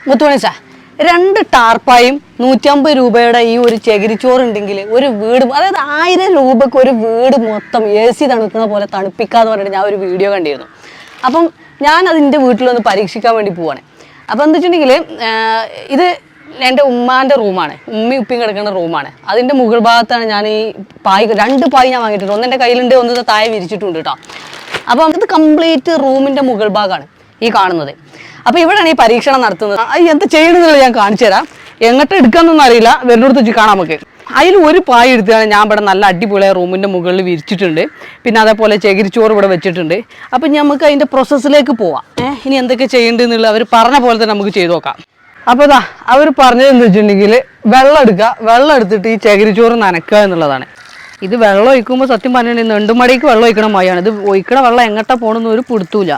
മുത്തുമണിച്ച 2 ടാർപ്പായും 150 രൂപയുടെ ഈ ഒരു ചകിരിച്ചോറുണ്ടെങ്കിൽ ഒരു വീട്, അതായത് 1000 രൂപക്ക് ഒരു വീട് മൊത്തം AC തണുക്കുന്ന പോലെ തണുപ്പിക്കാന്ന് പറഞ്ഞിട്ട് ഞാൻ ഒരു വീഡിയോ കണ്ടിരുന്നു. അപ്പം ഞാൻ അതിൻ്റെ വീട്ടിലൊന്ന് പരീക്ഷിക്കാൻ വേണ്ടി പോവാണ്. അപ്പം എന്താ വെച്ചിട്ടുണ്ടെങ്കിൽ ഇത് എൻ്റെ ഉമ്മാൻ്റെ റൂമാണ്, ഉമ്മയും ഉപ്പയും കിടക്കുന്ന റൂമാണ്. അതിൻ്റെ മുകൾ ഭാഗത്താണ് ഞാൻ ഈ പായ് 2 പായ് ഞാൻ വാങ്ങിയിട്ടുണ്ട്. ഒന്ന് എൻ്റെ കയ്യിലുണ്ട്, ഒന്ന് താഴെ വിരിച്ചിട്ടുണ്ട് കേട്ടോ. അപ്പം ഇത് കംപ്ലീറ്റ് റൂമിൻ്റെ മുകൾ ഭാഗമാണ് ഈ കാണുന്നത്. അപ്പോൾ ഇവിടെയാണ് ഈ പരീക്ഷണം നടത്തുന്നത്. എന്താ ചെയ്യണമെന്നുള്ളത് ഞാൻ കാണിച്ചു തരാം. എങ്ങോട്ട് എടുക്കാമെന്നൊന്നും അറിയില്ല, വരുന്നിടത്ത് വെച്ച് കാണാം നമുക്ക്. അതിൽ ഒരു പായ് എടുത്താണ് ഞാൻ ഇവിടെ നല്ല അടിപൊളിയായ റൂമിൻ്റെ മുകളിൽ വിരിച്ചിട്ടുണ്ട്. പിന്നെ അതേപോലെ ചകിരിച്ചോറ് ഇവിടെ വെച്ചിട്ടുണ്ട്. അപ്പം നമുക്ക് അതിൻ്റെ പ്രോസസ്സിലേക്ക് പോവാം. ഇനി എന്തൊക്കെ ചെയ്യേണ്ടതെന്നുള്ളത് അവർ പറഞ്ഞ പോലെ തന്നെ നമുക്ക് ചെയ്ത് നോക്കാം. അപ്പോൾ ഇതാ അവർ പറഞ്ഞത് എന്താ വെച്ചിട്ടുണ്ടെങ്കിൽ വെള്ളം എടുക്കുക, വെള്ളം എടുത്തിട്ട് ഈ ചകിരിച്ചോറ് നനക്കുക എന്നുള്ളതാണ്. ഇത് വെള്ളം ഒഴിക്കുമ്പോൾ സത്യം പറഞ്ഞിട്ടുണ്ടെങ്കിൽ നെണ്ടുമടിക്ക് വെള്ളം ഒഴിക്കണ മയാണ്. ഇത് ഒഴിക്കണ വെള്ളം എങ്ങോട്ടാ പോകണമെന്ന് ഒരു പിടുത്തൂല.